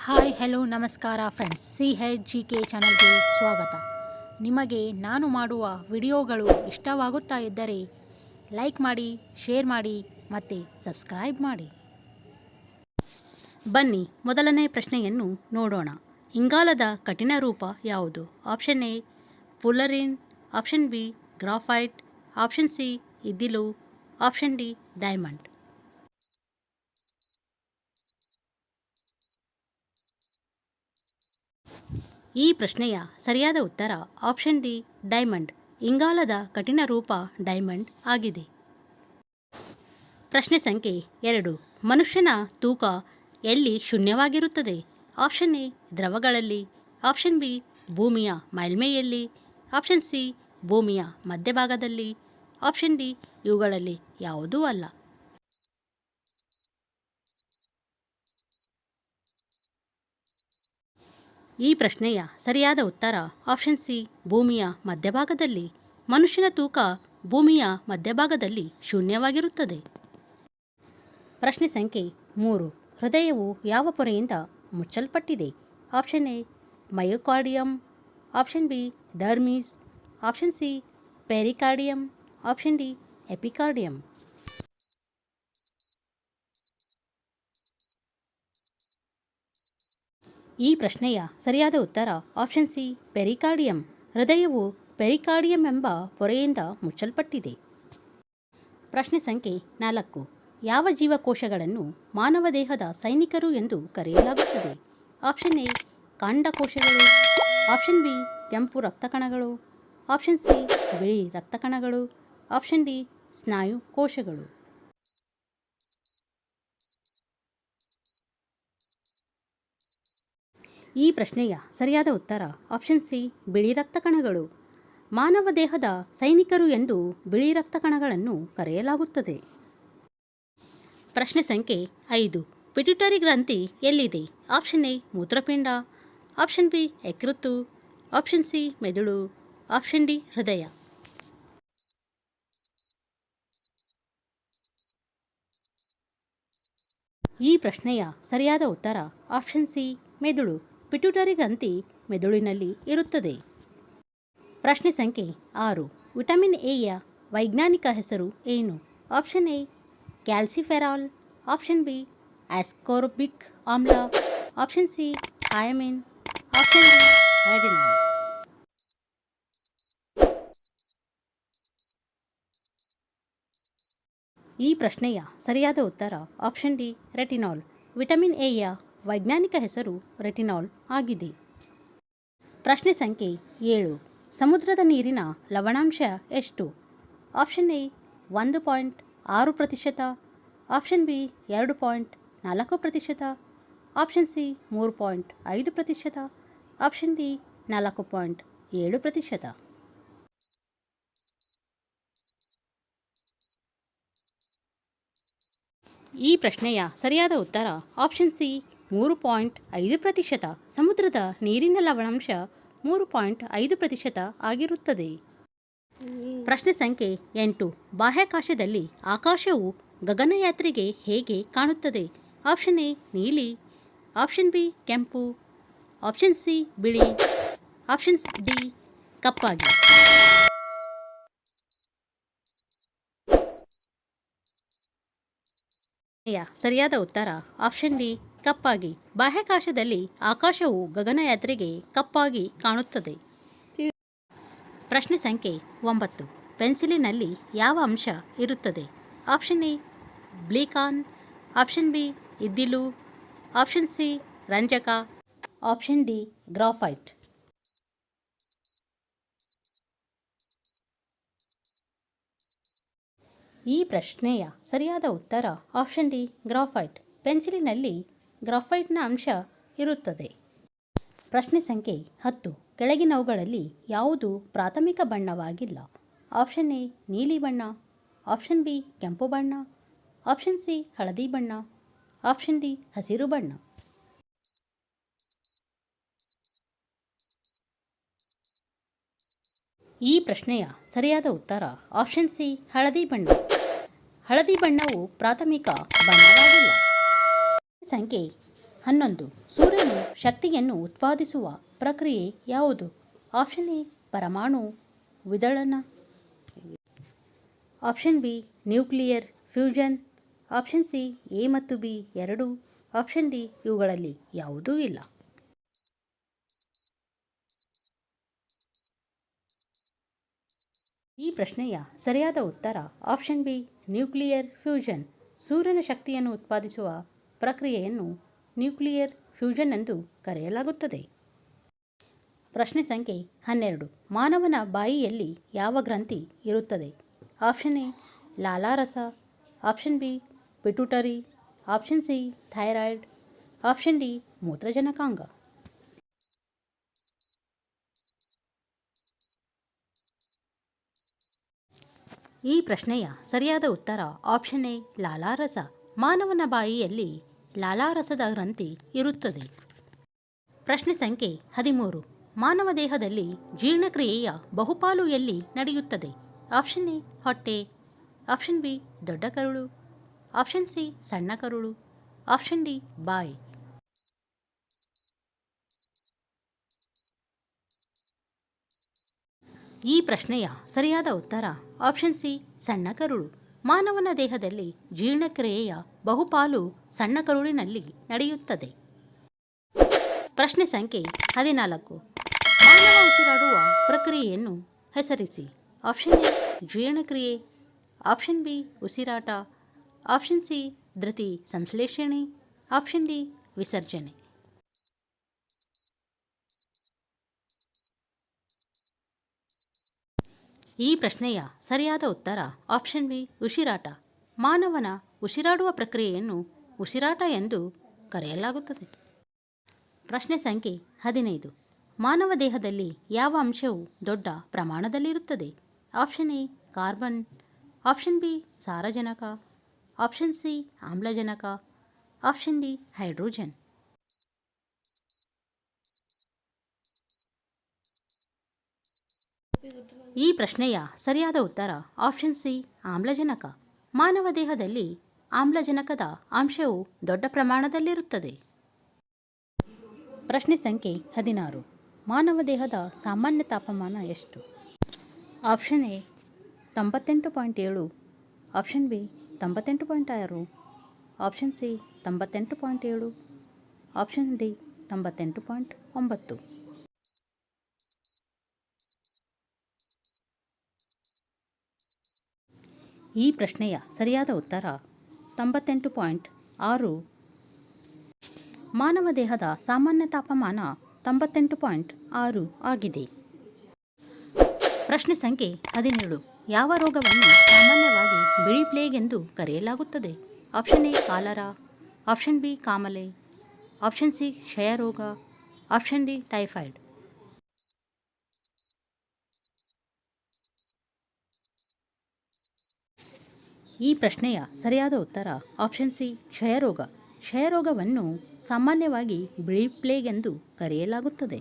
Hi hello ನಮಸ್ಕಾರ friends, CHGK ಚಾನಲ್ಗೆ ಸ್ವಾಗತ. ನಿಮಗೆ ನಾನು ಮಾಡುವ ವಿಡಿಯೋಗಳು ಇಷ್ಟವಾಗುತ್ತಾ ಇದ್ದರೆ ಲೈಕ್ ಮಾಡಿ, ಶೇರ್ ಮಾಡಿ ಮತ್ತು ಸಬ್ಸ್ಕ್ರೈಬ್ ಮಾಡಿ. ಬನ್ನಿ ಮೊದಲನೇ ಪ್ರಶ್ನೆಯನ್ನು ನೋಡೋಣ. ಇಂಗಾಲದ ಕಠಿಣ ರೂಪ ಯಾವುದು? Option A fullerene, option B graphite, option C ಇದ್ದಿಲು, ಆಪ್ಷನ್ ಡಿ ಡೈಮಂಡ್. ಈ ಪ್ರಶ್ನೆಯ ಸರಿಯಾದ ಉತ್ತರ ಆಪ್ಷನ್ ಡಿ ಡೈಮಂಡ್. ಇಂಗಾಲದ ಕಠಿಣ ರೂಪ ಡೈಮಂಡ್ ಆಗಿದೆ. ಪ್ರಶ್ನೆ ಸಂಖ್ಯೆ 2. ಮನುಷ್ಯನ ತೂಕ ಎಲ್ಲಿ ಶೂನ್ಯವಾಗಿರುತ್ತದೆ? ಆಪ್ಷನ್ ಎ ದ್ರವಗಳಲ್ಲಿ, ಆಪ್ಷನ್ ಬಿ ಭೂಮಿಯ ಮೇಲ್ಮೈಯಲ್ಲಿ, ಆಪ್ಷನ್ ಸಿ ಭೂಮಿಯ ಮಧ್ಯಭಾಗದಲ್ಲಿ, ಆಪ್ಷನ್ ಡಿ ಇವುಗಳಲ್ಲಿ ಯಾವುದೂ ಅಲ್ಲ. ಈ ಪ್ರಶ್ನೆಯ ಸರಿಯಾದ ಉತ್ತರ ಆಪ್ಷನ್ ಸಿ ಭೂಮಿಯ ಮಧ್ಯಭಾಗದಲ್ಲಿ. ಮನುಷ್ಯನ ತೂಕ ಭೂಮಿಯ ಮಧ್ಯಭಾಗದಲ್ಲಿ ಶೂನ್ಯವಾಗಿರುತ್ತದೆ. ಪ್ರಶ್ನೆ ಸಂಖ್ಯೆ 3. ಹೃದಯವು ಯಾವ ಪೊರೆಯಿಂದ ಮುಚ್ಚಲ್ಪಟ್ಟಿದೆ? Option A myocardium, option B dermis, option C pericardium, option D epicardium. ಈ ಪ್ರಶ್ನೆಯ ಸರಿಯಾದ ಉತ್ತರ ಆಪ್ಷನ್ ಸಿ ಪೆರಿಕಾರ್ಡಿಯಂ. ಹೃದಯವು ಪೆರಿಕಾರ್ಡಿಯಂ ಎಂಬ ಪೊರೆಯಿಂದ ಮುಚ್ಚಲ್ಪಟ್ಟಿದೆ. ಪ್ರಶ್ನೆ ಸಂಖ್ಯೆ 4. ಯಾವ ಜೀವಕೋಶಗಳನ್ನು ಮಾನವ ದೇಹದ ಸೈನಿಕರು ಎಂದು ಕರೆಯಲಾಗುತ್ತದೆ? ಆಪ್ಷನ್ ಎ ಕಾಂಡಕೋಶಗಳು, ಆಪ್ಷನ್ ಬಿ ಕೆಂಪು ರಕ್ತಕಣಗಳು, ಆಪ್ಷನ್ ಸಿ ಬಿಳಿ ರಕ್ತಕಣಗಳು, ಆಪ್ಷನ್ ಡಿ ಸ್ನಾಯು ಕೋಶಗಳು. ಈ ಪ್ರಶ್ನೆಯ ಸರಿಯಾದ ಉತ್ತರ ಆಪ್ಷನ್ ಸಿ ಬಿಳಿ ರಕ್ತಕಣಗಳು. ಮಾನವ ದೇಹದ ಸೈನಿಕರು ಎಂದು ಬಿಳಿ ರಕ್ತಕಣಗಳನ್ನು ಕರೆಯಲಾಗುತ್ತದೆ. ಪ್ರಶ್ನೆ ಸಂಖ್ಯೆ 5. ಪಿಟ್ಯುಟರಿ ಗ್ರಂಥಿ ಎಲ್ಲಿದೆ? ಆಪ್ಷನ್ ಎ ಮೂತ್ರಪಿಂಡ, ಆಪ್ಷನ್ ಬಿ ಯಕೃತ್ತು, ಆಪ್ಷನ್ ಸಿ ಮೆದುಳು, ಆಪ್ಷನ್ ಡಿ ಹೃದಯ. ಈ ಪ್ರಶ್ನೆಯ ಸರಿಯಾದ ಉತ್ತರ ಆಪ್ಷನ್ ಸಿ ಮೆದುಳು. ಪಿಟ್ಯುಟರಿ ಗ್ರಂಥಿ ಮೆದುಳಿನಲ್ಲಿ ಇರುತ್ತದೆ. ಪ್ರಶ್ನೆ ಸಂಖ್ಯೆ 6. ವಿಟಮಿನ್ ಎಯ ವೈಜ್ಞಾನಿಕ ಹೆಸರು ಏನು? Option A calciferol, option B ascorbic ಆಮ್ಲ, option C thiamine, option D retinol. ಈ ಪ್ರಶ್ನೆಯ ಸರಿಯಾದ ಉತ್ತರ ಆಪ್ಷನ್ ಡಿ ರೆಟಿನಾಲ್. ವಿಟಮಿನ್ ಎಯ ವೈಜ್ಞಾನಿಕ ಹೆಸರು ರೆಟಿನಾಲ್ ಆಗಿದೆ. ಪ್ರಶ್ನೆ ಸಂಖ್ಯೆ 7. ಸಮುದ್ರದ ನೀರಿನ ಲವಣಾಂಶ ಎಷ್ಟು? Option A 1.6%, option B 2.4%, option C 3.5%, option D 4.7%. ಈ ಪ್ರಶ್ನೆಯ ಸರಿಯಾದ ಉತ್ತರ ಆಪ್ಷನ್ ಸಿ 3.5%. ಸಮುದ್ರದ ನೀರಿನ ಲವಣಾಂಶ 3.5% ಆಗಿರುತ್ತದೆ. ಪ್ರಶ್ನೆ ಸಂಖ್ಯೆ 8. ಬಾಹ್ಯಾಕಾಶದಲ್ಲಿ ಆಕಾಶವು ಗಗನಯಾತ್ರಿಗೆ ಹೇಗೆ ಕಾಣುತ್ತದೆ? ಆಪ್ಷನ್ ಎ ನೀಲಿ, ಆಪ್ಷನ್ ಬಿ ಕೆಂಪು, ಆಪ್ಷನ್ ಸಿ ಬಿಳಿ, ಆಪ್ಷನ್ ಡಿ ಕಪ್ಪಾಗಿ. ಸರಿಯಾದ ಉತ್ತರ ಆಪ್ಷನ್ ಡಿ ಕಪ್ಪಾಗಿ. ಬಾಹ್ಯಾಕಾಶದಲ್ಲಿ ಆಕಾಶವು ಗಗನಯಾತ್ರೆಗೆ ಕಪ್ಪಾಗಿ ಕಾಣುತ್ತದೆ. ಪ್ರಶ್ನೆ ಸಂಖ್ಯೆ 9. ಪೆನ್ಸಿಲಿನಲ್ಲಿ ಯಾವ ಅಂಶ ಇರುತ್ತದೆ? ಆಪ್ಷನ್ ಎ ಗ್ಲಿಕಾನ್, ಆಪ್ಷನ್ ಬಿ ಇದ್ದಿಲು, ಆಪ್ಷನ್ ಸಿ ರಂಜಕ, ಆಪ್ಷನ್ ಡಿ ಗ್ರಾಫೈಟ್. ಈ ಪ್ರಶ್ನೆಯ ಸರಿಯಾದ ಉತ್ತರ ಆಪ್ಷನ್ ಡಿ ಗ್ರಾಫೈಟ್. ಪೆನ್ಸಿಲಿನಲ್ಲಿ ಗ್ರಾಫೈಟ್ನ ಅಂಶ ಇರುತ್ತದೆ. ಪ್ರಶ್ನೆ ಸಂಖ್ಯೆ 10. ಕೆಳಗಿನವುಗಳಲ್ಲಿ ಯಾವುದು ಪ್ರಾಥಮಿಕ ಬಣ್ಣವಾಗಿಲ್ಲ? ಆಪ್ಷನ್ ಎ ನೀಲಿ ಬಣ್ಣ, ಆಪ್ಷನ್ ಬಿ ಕೆಂಪು ಬಣ್ಣ, ಆಪ್ಷನ್ ಸಿ ಹಳದಿ ಬಣ್ಣ, ಆಪ್ಷನ್ ಡಿ ಹಸಿರು ಬಣ್ಣ. ಈ ಪ್ರಶ್ನೆಯ ಸರಿಯಾದ ಉತ್ತರ ಆಪ್ಷನ್ ಸಿ ಹಳದಿ ಬಣ್ಣ. ಹಳದಿ ಬಣ್ಣವು ಪ್ರಾಥಮಿಕ ಬಣ್ಣವಾಗಿಲ್ಲ. ಸಂಖ್ಯೆ 11. ಸೂರ್ಯನು ಶಕ್ತಿಯನ್ನು ಉತ್ಪಾದಿಸುವ ಪ್ರಕ್ರಿಯೆ ಯಾವುದು? ಆಪ್ಷನ್ ಎ ಪರಮಾಣು ವಿದಳನ, option B nuclear fusion, option C A ಮತ್ತು ಬಿ ಎರಡು, ಆಪ್ಷನ್ ಡಿ ಇವುಗಳಲ್ಲಿ ಯಾವುದೂ ಇಲ್ಲ. ಈ ಪ್ರಶ್ನೆಯ ಸರಿಯಾದ ಉತ್ತರ ಆಪ್ಷನ್ ಬಿ ನ್ಯೂಕ್ಲಿಯರ್ ಫ್ಯೂಷನ್. ಸೂರ್ಯನ ಶಕ್ತಿಯನ್ನು ಉತ್ಪಾದಿಸುವ ಪ್ರಕ್ರಿಯೆಯನ್ನು ನ್ಯೂಕ್ಲಿಯರ್ ಫ್ಯೂಷನ್ ಎಂದು ಕರೆಯಲಾಗುತ್ತದೆ. ಪ್ರಶ್ನೆ ಸಂಖ್ಯೆ 12. ಮಾನವನ ಬಾಯಿಯಲ್ಲಿ ಯಾವ ಗ್ರಂಥಿ ಇರುತ್ತದೆ? ಆಪ್ಷನ್ ಎ ಲಾಲಾರಸ, option B pituitary, option C thyroid, option D ಮೂತ್ರಜನಕಾಂಗ. ಈ ಪ್ರಶ್ನೆಯ ಸರಿಯಾದ ಉತ್ತರ ಆಪ್ಷನ್ ಎ ಲಾಲಾರಸ. ಮಾನವನ ಬಾಯಿಯಲ್ಲಿ ಲಾಲಾರಸದ ಗ್ರಂಥಿ ಇರುತ್ತದೆ. ಪ್ರಶ್ನೆ ಸಂಖ್ಯೆ 13. ಮಾನವ ದೇಹದಲ್ಲಿ ಜೀರ್ಣಕ್ರಿಯೆಯ ಬಹುಪಾಲು ಎಲ್ಲಿ ನಡೆಯುತ್ತದೆ? ಆಪ್ಷನ್ ಎ ಹೊಟ್ಟೆ, ಆಪ್ಷನ್ ಬಿ ದೊಡ್ಡ ಕರುಳು, ಆಪ್ಷನ್ ಸಿ ಸಣ್ಣ ಕರುಳು, ಆಪ್ಷನ್ ಡಿ ಬಾಯಿ. ಈ ಪ್ರಶ್ನೆಯ ಸರಿಯಾದ ಉತ್ತರ ಆಪ್ಷನ್ ಸಿ ಸಣ್ಣ ಕರುಳು. ಮಾನವನ ದೇಹದಲ್ಲಿ ಜೀರ್ಣಕ್ರಿಯೆಯ ಬಹುಪಾಲು ಸಣ್ಣ ಕರುಳಿನಲ್ಲಿ ನಡೆಯುತ್ತದೆ. ಪ್ರಶ್ನೆ ಸಂಖ್ಯೆ 14. ಮಾನವ ಉಸಿರಾಡುವ ಪ್ರಕ್ರಿಯೆಯನ್ನು ಹೆಸರಿಸಿ. ಆಪ್ಷನ್ ಎ ಜೀರ್ಣಕ್ರಿಯೆ, ಆಪ್ಷನ್ ಬಿ ಉಸಿರಾಟ, option C Dhriti ಸಂಶ್ಲೇಷಣೆ, option D ವಿಸರ್ಜನೆ. ಈ ಪ್ರಶ್ನೆಯ ಸರಿಯಾದ ಉತ್ತರ ಆಪ್ಷನ್ ಬಿ ಉಸಿರಾಟ. ಮಾನವನ ಉಸಿರಾಡುವ ಪ್ರಕ್ರಿಯೆಯನ್ನು ಉಸಿರಾಟ ಎಂದು ಕರೆಯಲಾಗುತ್ತದೆ. ಪ್ರಶ್ನೆ ಸಂಖ್ಯೆ 15. ಮಾನವ ದೇಹದಲ್ಲಿ ಯಾವ ಅಂಶವು ದೊಡ್ಡ ಪ್ರಮಾಣದಲ್ಲಿರುತ್ತದೆ? Option A carbon, option B ಸಾರಜನಕ, ಆಪ್ಷನ್ ಸಿ ಆಮ್ಲಜನಕ, ಆಪ್ಷನ್ ಡಿ ಹೈಡ್ರೋಜನ್. ಈ ಪ್ರಶ್ನೆಯ ಸರಿಯಾದ ಉತ್ತರ ಆಪ್ಷನ್ ಸಿ ಆಮ್ಲಜನಕ. ಮಾನವ ದೇಹದಲ್ಲಿ ಆಮ್ಲಜನಕದ ಅಂಶವು ದೊಡ್ಡ ಪ್ರಮಾಣದಲ್ಲಿರುತ್ತದೆ. ಪ್ರಶ್ನೆ ಸಂಖ್ಯೆ 16. ಮಾನವ ದೇಹದ ಸಾಮಾನ್ಯ ತಾಪಮಾನ ಎಷ್ಟು? Option A 98.7, option B 98.6, option C 98.7, option D 98.9. ಈ ಪ್ರಶ್ನೆಯ ಸರಿಯಾದ ಉತ್ತರ 98.6. ಮಾನವ ದೇಹದ ಸಾಮಾನ್ಯ ತಾಪಮಾನ 98.6 ಆಗಿದೆ. ಪ್ರಶ್ನೆ ಸಂಖ್ಯೆ 17. ಯಾವ ರೋಗವನ್ನು ಸಾಮಾನ್ಯವಾಗಿ ಬಿಳಿ ಪ್ಲೇಗ್ ಎಂದು ಕರೆಯಲಾಗುತ್ತದೆ? Option A cholera, option B ಕಾಮಲೆ, ಆಪ್ಷನ್ ಸಿ ಕ್ಷಯರೋಗ, ಆಪ್ಷನ್ ಡಿ ಟೈಫಾಯ್ಡ್. ಈ ಪ್ರಶ್ನೆಯ ಸರಿಯಾದ ಉತ್ತರ ಆಪ್ಷನ್ ಸಿ ಕ್ಷಯರೋಗ. ಕ್ಷಯರೋಗವನ್ನು ಸಾಮಾನ್ಯವಾಗಿ ಬಿಳಿ ಪ್ಲೇಗ್ ಎಂದು ಕರೆಯಲಾಗುತ್ತದೆ.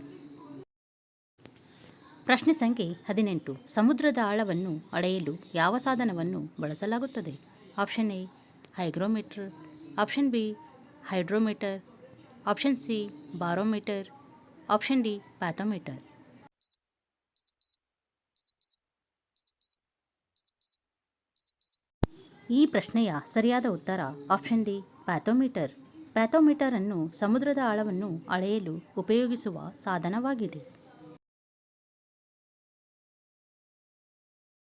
ಪ್ರಶ್ನೆ ಸಂಖ್ಯೆ 18. ಸಮುದ್ರದ ಆಳವನ್ನು ಅಳೆಯಲು ಯಾವ ಸಾಧನವನ್ನು ಬಳಸಲಾಗುತ್ತದೆ? Option A hygrometer, option B hydrometer, option C barometer, option D pathometer. ಈ ಪ್ರಶ್ನೆಯ ಸರಿಯಾದ ಉತ್ತರ ಆಪ್ಷನ್ ಡಿ ಪ್ಯಾಥೋಮೀಟರ್. ಪ್ಯಾಥೋಮೀಟರ್ ಅನ್ನು ಸಮುದ್ರದ ಆಳವನ್ನು ಅಳೆಯಲು ಉಪಯೋಗಿಸುವ ಸಾಧನವಾಗಿದೆ.